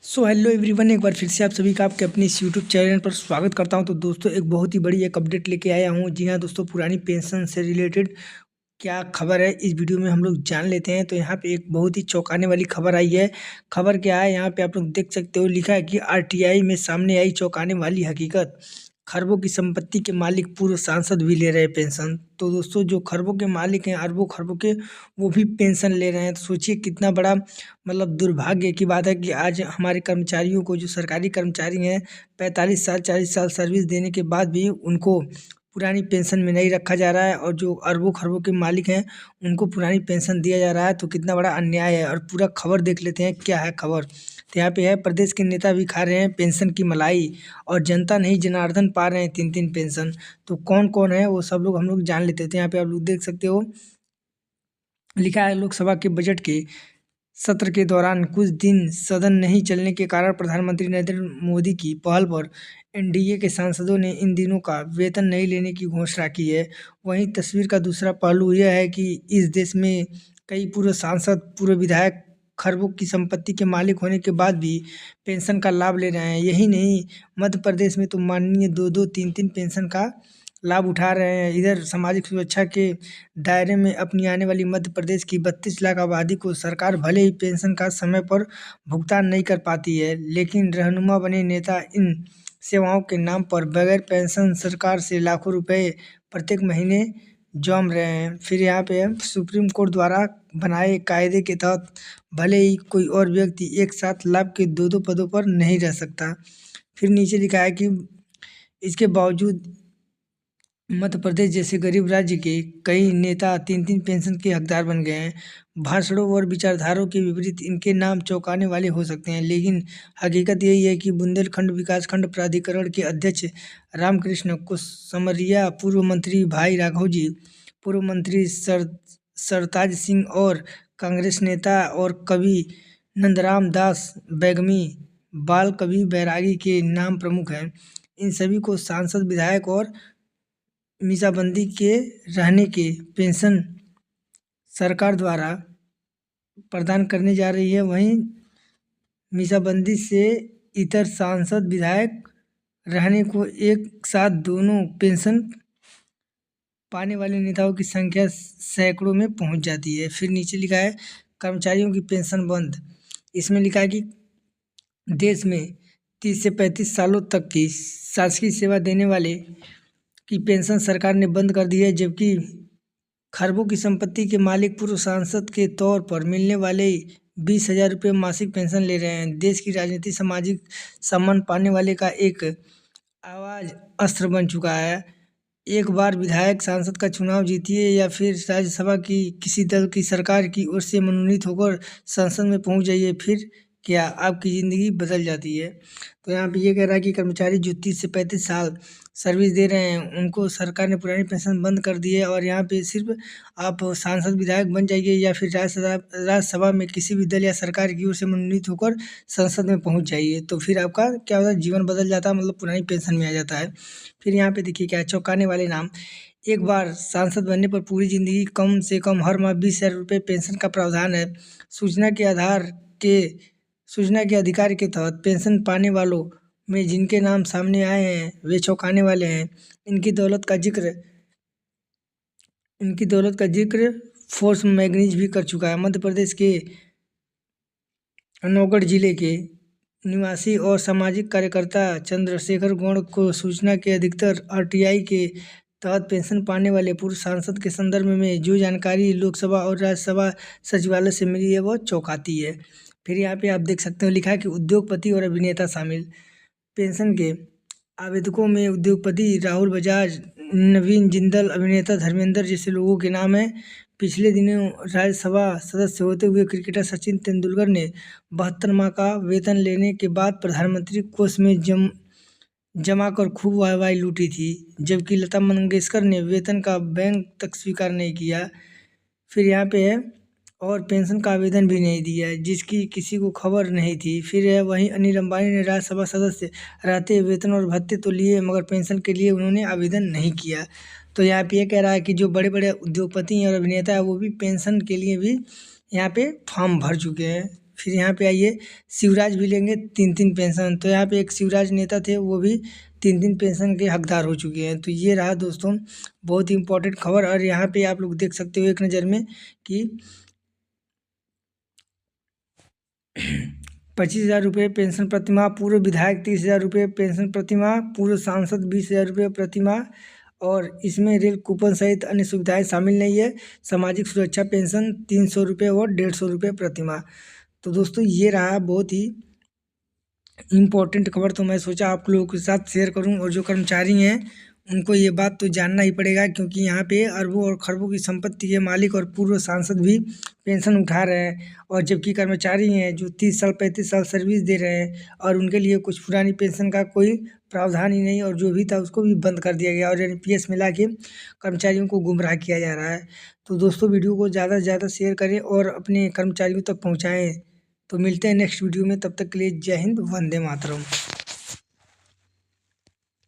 So hello everyone, एक बार फिर से आप सभी का आपके अपने इस यूट्यूब चैनल पर स्वागत करता हूं। तो दोस्तों, एक बहुत ही बड़ी एक अपडेट लेके आया हूं। जी हां दोस्तों, पुरानी पेंशन से रिलेटेड क्या खबर है इस वीडियो में हम लोग जान लेते हैं। तो यहाँ पे एक बहुत ही चौंकाने वाली खबर आई है। खबर क्या है, यहाँ पे आप लोग देख सकते हो, लिखा है कि आरटीआई में सामने आई चौंकाने वाली हकीकत। खरबों की संपत्ति के मालिक पूर्व सांसद भी ले रहे हैं पेंशन। तो दोस्तों, जो खरबों के मालिक हैं, अरबों खरबों के, वो भी पेंशन ले रहे हैं। तो सोचिए कितना बड़ा दुर्भाग्य की बात है कि आज हमारे कर्मचारियों को, जो सरकारी कर्मचारी हैं, 45 साल 40 साल सर्विस देने के बाद भी उनको पुरानी पेंशन में नहीं रखा जा रहा है, और जो अरबों खरबों के मालिक हैं उनको पुरानी पेंशन दिया जा रहा है। तो कितना बड़ा अन्याय है। और पूरा खबर देख लेते हैं क्या है खबर। तो यहाँ पे है, प्रदेश के नेता भी खा रहे हैं पेंशन की मलाई, और जनता नहीं जनार्दन पा रहे हैं 3-3 पेंशन। तो कौन कौन है वो सब लोग हम लोग जान लेते थे। यहाँ पे आप लोग देख सकते हो, लिखा है, लोकसभा के बजट के सत्र के दौरान कुछ दिन सदन नहीं चलने के कारण प्रधानमंत्री नरेंद्र मोदी की पहल पर एनडीए के सांसदों ने इन दिनों का वेतन नहीं लेने की घोषणा की है। वहीं तस्वीर का दूसरा पहलू यह है कि इस देश में कई पूर्व सांसद, पूर्व विधायक खरबों की संपत्ति के मालिक होने के बाद भी पेंशन का लाभ ले रहे हैं। यही नहीं, मध्य प्रदेश में तो माननीय 2-2 3-3 पेंशन का लाभ उठा रहे हैं। इधर सामाजिक सुरक्षा के दायरे में अपनी आने वाली मध्य प्रदेश की 32 लाख आबादी को सरकार भले ही पेंशन का समय पर भुगतान नहीं कर पाती है, लेकिन रहनुमा बने नेता इन सेवाओं के नाम पर बगैर पेंशन सरकार से लाखों रुपए प्रत्येक महीने जम रहे हैं। फिर यहाँ पे है, सुप्रीम कोर्ट द्वारा बनाए कायदे के तहत भले ही कोई और व्यक्ति एक साथ लाभ के 2-2 पदों पर नहीं रह सकता। फिर नीचे लिखा है कि इसके बावजूद मध्य प्रदेश जैसे गरीब राज्य के कई नेता 3-3 पेंशन के हकदार बन गए हैं। भाषणों और विचारधारों के विपरीत इनके नाम चौंकाने वाले हो सकते हैं, लेकिन हकीकत यही है कि बुंदेलखंड विकासखंड प्राधिकरण के अध्यक्ष रामकृष्ण कुसमरिया, पूर्व मंत्री भाई राघव जी, पूर्व मंत्री सरताज सिंह और कांग्रेस नेता और कवि नंदराम दास बैगमी, बाल कवि बैरागी के नाम प्रमुख हैं। इन सभी को सांसद, विधायक और मीसाबंदी के रहने के पेंशन सरकार द्वारा प्रदान करने जा रही है। वहीं मीसाबंदी से इतर सांसद, विधायक रहने को एक साथ दोनों पेंशन पाने वाले नेताओं की संख्या सैकड़ों में पहुंच जाती है। फिर नीचे लिखा है, कर्मचारियों की पेंशन बंद। इसमें लिखा है कि देश में 30 से 35 सालों तक की शासकीय सेवा देने वाले की पेंशन सरकार ने बंद कर दी है, जबकि खरबों की संपत्ति के मालिक पूर्व सांसद के तौर पर मिलने वाले 20,000 रुपये मासिक पेंशन ले रहे हैं। देश की राजनीति सामाजिक सम्मान पाने वाले का एक आवाज अस्त्र बन चुका है। एक बार विधायक सांसद का चुनाव जीतिए या फिर राज्यसभा की किसी दल की सरकार की ओर से मनोनीत होकर संसद में पहुंच जाइए, फिर क्या आपकी ज़िंदगी बदल जाती है। तो यहाँ पे ये कह रहा है कि कर्मचारी जो 30 से 35 साल सर्विस दे रहे हैं उनको सरकार ने पुरानी पेंशन बंद कर दी है, और यहाँ पे सिर्फ आप सांसद, विधायक बन जाइए या फिर राज्यसभा में किसी भी दल या सरकार की ओर से मनोनीत होकर संसद में पहुँच जाइए, तो फिर आपका क्या होता है, जीवन बदल जाता है, पुरानी पेंशन में आ जाता है। फिर यहाँ पे देखिए क्या है, चौंकाने वाले नाम। एक बार सांसद बनने पर पूरी जिंदगी कम से कम हर माह 20,000 रुपये पेंशन का प्रावधान है। सूचना के आधार के सूचना के अधिकार के तहत पेंशन पाने वालों में जिनके नाम सामने आए हैं वे चौंकाने वाले हैं। इनकी दौलत का जिक्र फोर्स मैगनीज भी कर चुका है। मध्य प्रदेश के नौगढ़ जिले के निवासी और सामाजिक कार्यकर्ता चंद्रशेखर गौड़ को सूचना के अधिकतर आरटीआई के तहत पेंशन पाने वाले पूर्व सांसद के संदर्भ में जो जानकारी लोकसभा और राज्यसभा सचिवालय से मिली है वह चौंकाती है। फिर यहाँ पे आप देख सकते हो, लिखा है कि उद्योगपति और अभिनेता शामिल। पेंशन के आवेदकों में उद्योगपति राहुल बजाज, नवीन जिंदल, अभिनेता धर्मेंद्र जैसे लोगों के नाम हैं। पिछले दिनों राज्यसभा सदस्य होते हुए क्रिकेटर सचिन तेंदुलकर ने 72 माह का वेतन लेने के बाद प्रधानमंत्री कोष में जमा कर खूब वाहवाही लूटी थी, जबकि लता मंगेशकर ने वेतन का बैंक तक स्वीकार नहीं किया। फिर यहाँ पे है, और पेंशन का आवेदन भी नहीं दिया, जिसकी किसी को खबर नहीं थी। फिर है, वहीं अनिल अंबानी ने राज्यसभा सदस्य रहते वेतन और भत्ते तो लिए, मगर पेंशन के लिए उन्होंने आवेदन नहीं किया। तो यहाँ पे ये कह रहा है कि जो बड़े बड़े उद्योगपति और अभिनेता है वो भी पेंशन के लिए भी यहाँ पे फॉर्म भर चुके हैं। फिर यहाँ पे आइए शिवराज भी लेंगे 3-3 पेंशन। तो यहाँ पे एक शिवराज नेता थे, वो भी 3-3 पेंशन के हकदार हो चुके हैं। तो ये रहा दोस्तों बहुत ही इम्पोर्टेंट खबर। और यहाँ पे आप लोग देख सकते हो एक नज़र में कि 25,000 रुपये पेंशन प्रतिमाह, पूर्व विधायक 30,000 रुपये पेंशन प्रतिमाह, पूर्व सांसद 20,000 रुपये प्रतिमाह। और इसमें रेल कूपन सहित अन्य सुविधाएं शामिल नहीं है। सामाजिक सुरक्षा पेंशन 300 रुपये और 150 रुपये प्रतिमाह। तो दोस्तों ये रहा बहुत ही इम्पोर्टेंट खबर। तो मैं सोचा आप लोगों के साथ शेयर करूं। और जो कर्मचारी हैं उनको ये बात तो जानना ही पड़ेगा, क्योंकि यहाँ पे अरबों और खरबों की संपत्ति के मालिक और पूर्व सांसद भी पेंशन उठा रहे हैं। और जबकि कर्मचारी हैं जो 30 साल 35 साल सर्विस दे रहे हैं और उनके लिए कुछ पुरानी पेंशन का कोई प्रावधान ही नहीं, और जो भी था उसको भी बंद कर दिया गया और एनपीएस मिला के कर्मचारियों को गुमराह किया जा रहा है। तो दोस्तों वीडियो को ज़्यादा से ज़्यादा शेयर करें और अपने कर्मचारियों तक पहुँचाएँ। तो मिलते हैं नेक्स्ट वीडियो में, तब तक के लिए जय हिंद, वंदे मातरम।